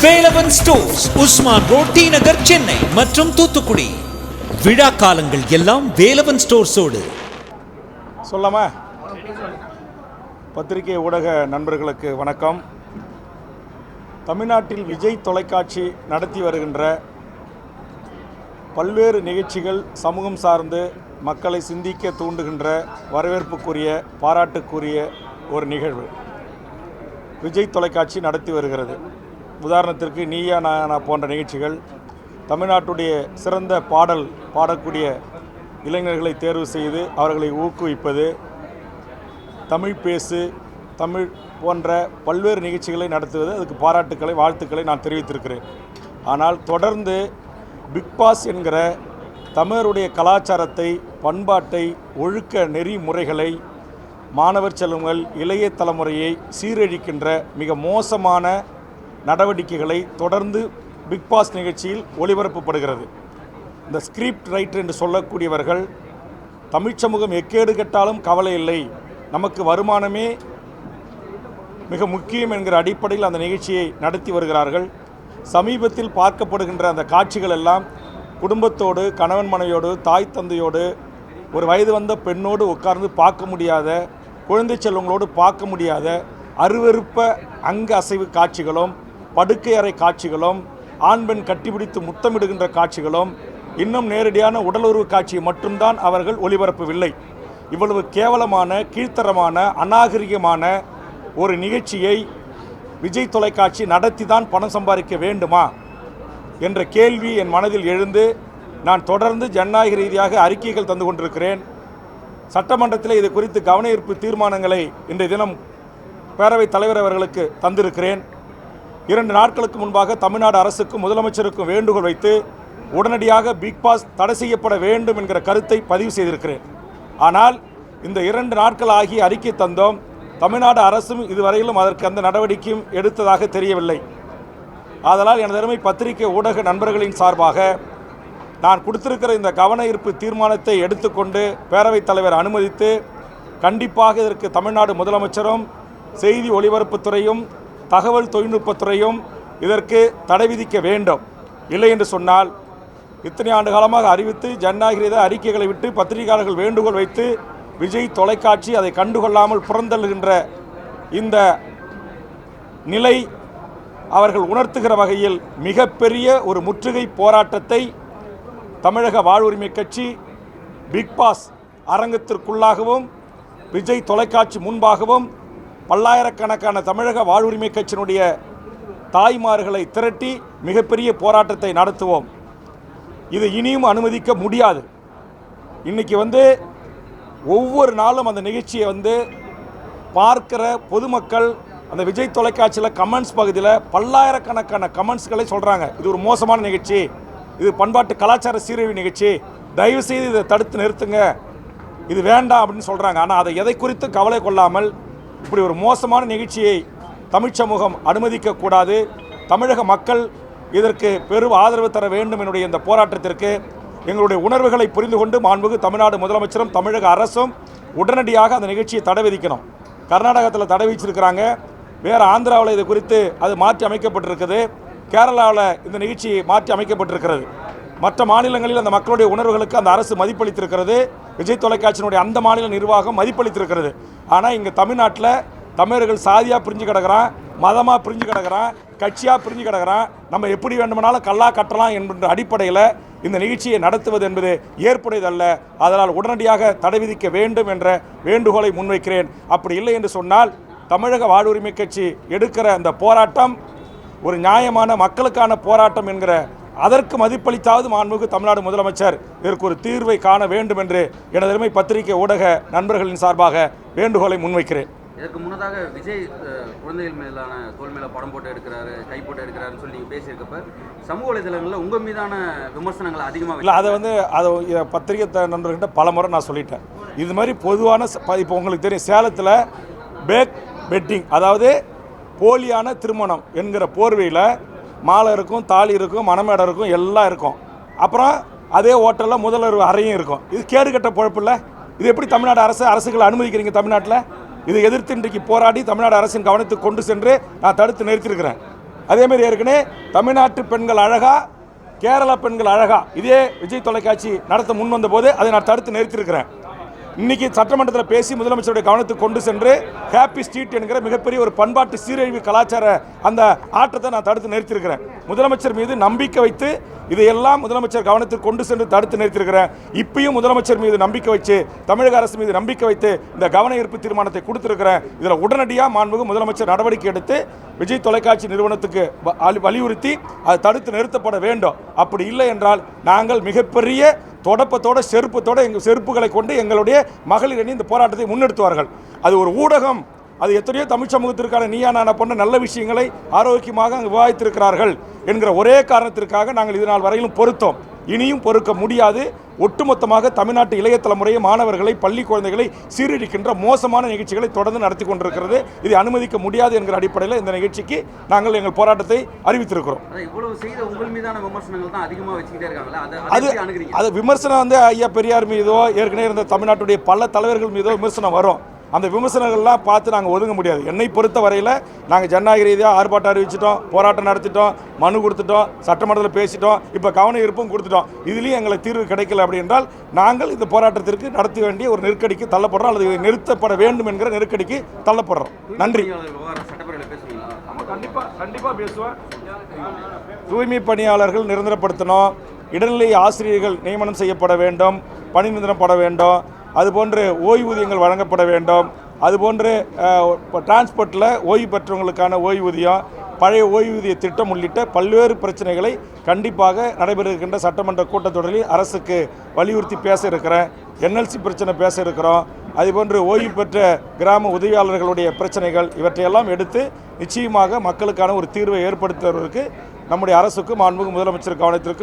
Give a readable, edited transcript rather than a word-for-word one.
Velavan stores, Usman road, T Nagar, Chennai மற்றும் தூத்துக்குடி. விழா காலங்கள் எல்லாம் வேலவன் ஸ்டோர்ஸோடு. சொல்லாமா? பத்திரிகை ஊடக நண்பர்களுக்கு வணக்கம். தமிழ்நாட்டில் விஜய் தொலைக்காட்சி நடத்தி வருகின்ற பல்வேறு நிகழ்ச்சிகள் சமூகம் சார்ந்து மக்களை சிந்திக்க தூண்டுகின்ற வரவேற்புக்குரிய பாராட்டுக்குரிய ஒரு நிகழ்வு விஜய் தொலைக்காட்சி நடத்தி வருகிறது. உதாரணத்திற்கு நீயா நானா போன்ற நிகழ்ச்சிகள், தமிழ்நாட்டுடைய சிறந்த பாடக்கூடிய இளைஞர்களை தேர்வு செய்து அவர்களை ஊக்குவிப்பது, தமிழ் பேசு தமிழ் போன்ற பல்வேறு நிகழ்ச்சிகளை நடத்துவது, அதுக்கு பாராட்டுக்களை வாழ்த்துக்களை நான் தெரிவித்திருக்கிறேன். ஆனால் தொடர்ந்து பிக்பாஸ் என்கிற தமிழருடைய கலாச்சாரத்தை, பண்பாட்டை, ஒழுக்க நெறிமுறைகளை, மாணவர் செல்வங்கள் இளைய தலைமுறையை சீரழிக்கின்ற மிக மோசமான நடவடிக்கைகளை தொடர்ந்து பிக்பாஸ் நிகழ்ச்சியில் ஒளிபரப்பப்படுகிறது. இந்த ஸ்கிரிப்ட் ரைட்டர் என்று சொல்லக்கூடியவர்கள் தமிழ் சமூகம் எக்கேடு கெட்டாலும் கவலை இல்லை, நமக்கு வருமானமே மிக முக்கியம் என்கிற அடிப்படையில் அந்த நிகழ்ச்சியை நடத்தி வருகிறார்கள். சமீபத்தில் பார்க்கப்படுகின்ற அந்த காட்சிகள் எல்லாம் குடும்பத்தோடு, கணவன் மனைவியோடு, தாய் தந்தையோடு, ஒரு வயது வந்த பெண்ணோடு உட்கார்ந்து பார்க்க முடியாத, குழந்தை செல்வங்களோடு பார்க்க முடியாத அருவருப்ப அங்க அசைவு காட்சிகளும், படுக்கை அறை காட்சிகளும், ஆண் பெண் கட்டிப்பிடித்து முத்தமிடுகின்ற காட்சிகளும், இன்னும் நேரடியான உடலுறவு காட்சியை மட்டும்தான் அவர்கள் ஒளிபரப்பவில்லை. இவ்வளவு கேவலமான, கீழ்த்தரமான, அநாகரிகமான ஒரு நிகழ்ச்சியை விஜய் தொலைக்காட்சி நடத்தி தான் பணம் சம்பாதிக்க வேண்டுமா என்ற கேள்வி என் மனதில் எழுந்து நான் தொடர்ந்து ஜனநாயக ரீதியாக அறிக்கைகள் தந்து கொண்டிருக்கிறேன். சட்டமன்றத்தில் இது குறித்து கவன ஈர்ப்பு தீர்மானங்களை இன்றைய தினம் பேரவைத் தலைவர் அவர்களுக்கு தந்திருக்கிறேன். 2 நாட்களுக்கு முன்பாக தமிழ்நாடு அரசுக்கும் முதலமைச்சருக்கும் வேண்டுகோள் வைத்து உடனடியாக பிக்பாஸ் தடை செய்யப்பட வேண்டும் என்கிற கருத்தை பதிவு செய்திருக்கிறேன். ஆனால் இந்த 2 நாட்கள் ஆகி அறிக்கை தந்தோம். தமிழ்நாடு அரசும் இதுவரையிலும் அதற்கு அந்த நடவடிக்கையும் எடுத்ததாக தெரியவில்லை. ஆதலால் எனது அருமை பத்திரிகை ஊடக நண்பர்களின் சார்பாக நான் கொடுத்திருக்கிற இந்த கவன ஈர்ப்பு தீர்மானத்தை எடுத்துக்கொண்டு பேரவைத் தலைவர் அனுமதித்து கண்டிப்பாக இதற்கு தமிழ்நாடு முதலமைச்சரும், செய்தி ஒலிபரப்புத்துறையும், தகவல் தொழில்நுட்பத்துறையும் இதற்கு தடை விதிக்க வேண்டும். இல்லை என்று சொன்னால் இத்தனை ஆண்டு காலமாக அறிவித்து ஜனநாயக ரீதியாக அறிக்கைகளை விட்டு பத்திரிகையாளர்கள் வேண்டுகோள் வைத்து விஜய் தொலைக்காட்சி அதை கண்டுகொள்ளாமல் புறந்தள்ளுகின்ற இந்த நிலை அவர்கள் உணர்த்துகிற வகையில் மிகப்பெரிய ஒரு முற்றுகை போராட்டத்தை தமிழக வாழ்வுரிமை கட்சி பிக்பாஸ் அரங்கத்திற்குள்ளாகவும் விஜய் தொலைக்காட்சி முன்பாகவும் பல்லாயிரக்கணக்கான தமிழக வாழ்வுரிமை கட்சியினுடைய தாய்மார்களை திரட்டி மிகப்பெரிய போராட்டத்தை நடத்துவோம். இது இனியும் அனுமதிக்க முடியாது. இன்றைக்கி ஒவ்வொரு நாளும் அந்த நிகழ்ச்சியை பார்க்கிற பொதுமக்கள் அந்த விஜய் தொலைக்காட்சியில் கமெண்ட்ஸ் பகுதியில் பல்லாயிரக்கணக்கான கமெண்ட்ஸ்களை சொல்கிறாங்க. இது ஒரு மோசமான நிகழ்ச்சி, இது பண்பாட்டு கலாச்சார சீரழிவு நிகழ்ச்சி, தயவுசெய்து இதை தடுத்து நிறுத்துங்க, இது வேண்டாம் அப்படின்னு சொல்கிறாங்க. ஆனால் அதை எதை குறித்து கவலை கொள்ளாமல் இப்படி ஒரு மோசமான நிகழ்ச்சியை தமிழ் சமூகம் அனுமதிக்கக்கூடாது. தமிழக மக்கள் இதற்கு பெரும் ஆதரவு தர வேண்டும். என்னுடைய இந்த போராட்டத்திற்கு எங்களுடைய உணர்வுகளை புரிந்து கொண்டு மாண்புமிகு தமிழ்நாடு முதலமைச்சரும் தமிழக அரசும் உடனடியாக அந்த நிகழ்ச்சியை தடை விதிக்கணும். கர்நாடகத்தில் தடை விதிச்சிருக்கிறாங்க, வேறு ஆந்திராவில் இது குறித்து அது மாற்றி அமைக்கப்பட்டிருக்குது, கேரளாவில் இந்த நிகழ்ச்சி மாற்றி அமைக்கப்பட்டிருக்கிறது. மற்ற மாநிலங்களில் அந்த மக்களுடைய உணர்வுகளுக்கு அந்த அரசு மதிப்பளித்திருக்கிறது, விஜய் தொலைக்காட்சியினுடைய அந்த மாநில நிர்வாகம் மதிப்பளித்திருக்கிறது. ஆனால் இங்கே தமிழ்நாட்டில் தமிழர்கள் சாதியாக பிரிஞ்சு கிடக்கிறான், மதமாக பிரிஞ்சு கிடக்கிறான், கட்சியாக பிரிஞ்சு கிடக்கிறான், நம்ம எப்படி வேண்டுமானாலும் கல்லா கட்டலாம் என்கின்ற அடிப்படையில் இந்த நிகழ்ச்சியை நடத்துவது என்பது ஏற்புடையதல்ல. அதனால் உடனடியாக தடை விதிக்க வேண்டும் என்ற வேண்டுகோளை முன்வைக்கிறேன். அப்படி இல்லை என்று சொன்னால் தமிழக வாழ்வுரிமை கட்சி எடுக்கிற அந்த போராட்டம் ஒரு நியாயமான மக்களுக்கான போராட்டம் என்கிற அதற்கு மதிப்பளித்தாவது மாண்புமிகு தமிழ்நாடு முதலமைச்சர் இதற்கு ஒரு தீர்வை காண வேண்டும் என்று எனது அருமை பத்திரிகை ஊடக நண்பர்களின் சார்பாக வேண்டுகோளை முன்வைக்கிறேன். இதற்கு முன்னதாக விஜய் குழந்தைகள் மேலான தோல் மேலே படம் போட்டு எடுக்கிறாரு, கை போட்டு எடுக்கிறாருன்னு சொல்லி நீங்கள் பேசியிருக்கப்ப சமூக வலைதளங்களில் உங்கள் மீதான விமர்சனங்கள் அதிகமாக இல்லை. அதை பத்திரிகை நண்பர்கிட்ட பல முறை நான் சொல்லிட்டேன். இது மாதிரி பொதுவான இப்போ உங்களுக்கு தெரியும், சேலத்தில் பேக் பெட்டிங், அதாவது போலியான திருமணம் என்கிற போர்வையில் மாலை இருக்கும், தாலி இருக்கும், மணமேடை இருக்கும், எல்லாம் இருக்கும். அப்புறம் அதே ஹோட்டலில் முதல்வர் அறையும் இருக்கும். இது கேடு கட்ட பொழப்பு இல்லை. இது எப்படி தமிழ்நாடு அரசுகளை அனுமதிக்கிறீங்க? தமிழ்நாட்டில் இதை எதிர்த்து இன்றைக்கு போராடி தமிழ்நாடு அரசின் கவனத்துக்கு கொண்டு சென்று நான் தடுத்து நிறுத்தியிருக்கிறேன். அதேமாதிரி ஏற்கனவே தமிழ்நாட்டு பெண்கள் அழகா, கேரளா பெண்கள் அழகா இதே விஜய் தொலைக்காட்சி நடத்த முன் வந்த போது அதை நான் தடுத்து நிறுத்தியிருக்கிறேன். இன்னைக்கு சட்டமன்றத்தில் பேசி முதலமைச்சருடைய கவனத்துக்கு கொண்டு சென்று ஹாப்பி ஸ்ட்ரீட் என்கிற மிகப்பெரிய ஒரு பண்பாட்டு சீரழிவு கலாச்சார அந்த ஆட்டத்தை நான் தடுத்து நிறுத்தியிருக்கிறேன். முதலமைச்சர் மீது நம்பிக்கை வைத்து இதையெல்லாம் முதலமைச்சர் கவனத்துக்கு கொண்டு சென்று தடுத்து நிறுத்தியிருக்கிறேன். இப்பயும் முதலமைச்சர் மீது நம்பிக்கை வச்சு, தமிழக அரசு மீது நம்பிக்கை வைத்து இந்த கவன ஈர்ப்பு தீர்மானத்தை கொடுத்திருக்கிறேன். இதில் உடனடியாக மாண்புமிகு முதலமைச்சர் நடவடிக்கை எடுத்து விஜய் தொலைக்காட்சி நிறுவனத்துக்கு வலியுறுத்தி அது தடுத்து நிறுத்தப்பட வேண்டும். அப்படி இல்லை என்றால் நாங்கள் மிகப்பெரிய தொடப்பத்தோட செருப்பத்தோட எங்கள் செருப்புகளை கொண்டு எங்களுடைய மகளிர் அணி இந்த போராட்டத்தை முன்னெடுத்துவார்கள். அது ஒரு ஊடகம், அது எத்தனையோ தமிழ் சமூகத்திற்கான நீயா நானா போன்ற நல்ல விஷயங்களை ஆரோக்கியமாக அங்கு விவாதித்திருக்கிறார்கள் என்கிற ஒரே காரணத்திற்காக நாங்கள் இது நாள் வரையிலும் பொறுத்தோம். இனியும் பொறுக்க முடியாது. ஒட்டுமொத்தமாக தமிழ்நாட்டு இளைய தலைமுறையை, மாணவர்களை, பள்ளி குழந்தைகளை சீரழிக்கின்ற மோசமான நிகழ்ச்சிகளை தொடர்ந்து நடத்தி கொண்டிருக்கிறது. இதை அனுமதிக்க முடியாது என்கிற அடிப்படையில் இந்த நிகழ்ச்சிக்கு நாங்கள் எங்கள் போராட்டத்தை அறிவித்திருக்கிறோம். அது விமர்சனம் ஐயா பெரியார் மீதோ ஏற்கனவே இருந்த தமிழ்நாட்டுடைய பல தலைவர்கள் மீதோ விமர்சனம் வரும். அந்த விமர்சனங்கள்லாம் பார்த்து நாங்கள் ஒதுங்க முடியாது. என்னை பொறுத்த வரையில் நாங்கள் ஜனநாயக ரீதியாக ஆர்ப்பாட்டம் அறிவிச்சிட்டோம், போராட்டம் நடத்திட்டோம், மனு கொடுத்துட்டோம், சட்டமன்றத்தில் பேசிட்டோம், இப்போ கவன ஈர்ப்பும் கொடுத்துட்டோம். இதுலேயும் எங்களுக்கு தீர்வு கிடைக்கல அப்படி என்றால் நாங்கள் இந்த போராட்டத்திற்கு நடத்த வேண்டிய ஒரு நெருக்கடிக்கு தள்ளப்படுறோம், அல்லது இதை நிறுத்தப்பட வேண்டும் என்கிற நெருக்கடிக்கு தள்ளப்படுறோம். நன்றி. கண்டிப்பாக பேசுவேன். தூய்மை பணியாளர்கள் நிரந்தரப்படுத்தணும், இடைநிலை ஆசிரியர்கள் நியமனம் செய்யப்பட வேண்டும், பணி நிரந்தரப்பட வேண்டும், அதுபோன்று ஓய்வூதியங்கள் வழங்கப்பட வேண்டும், அதுபோன்று டிரான்ஸ்போர்ட்டில் ஓய்வு பெற்றவங்களுக்கான ஓய்வூதியம், பழைய ஓய்வூதிய திட்டம் உள்ளிட்ட பல்வேறு பிரச்சனைகளை கண்டிப்பாக நடைபெறுகின்ற சட்டமன்ற கூட்டத்தொடரில் அரசுக்கு வலியுறுத்தி பேச இருக்கிறேன். என்எல்சி பிரச்சனை பேச இருக்கிறோம். அதுபோன்று ஓய்வு பெற்ற கிராம உதவியாளர்களுடைய பிரச்சனைகள் இவற்றையெல்லாம் எடுத்து நிச்சயமாக மக்களுக்கான ஒரு தீர்வை ஏற்படுத்துவதற்கு நம்முடைய அரசுக்கும் மாண்புமிகு முதலமைச்சர் கவனத்திற்கு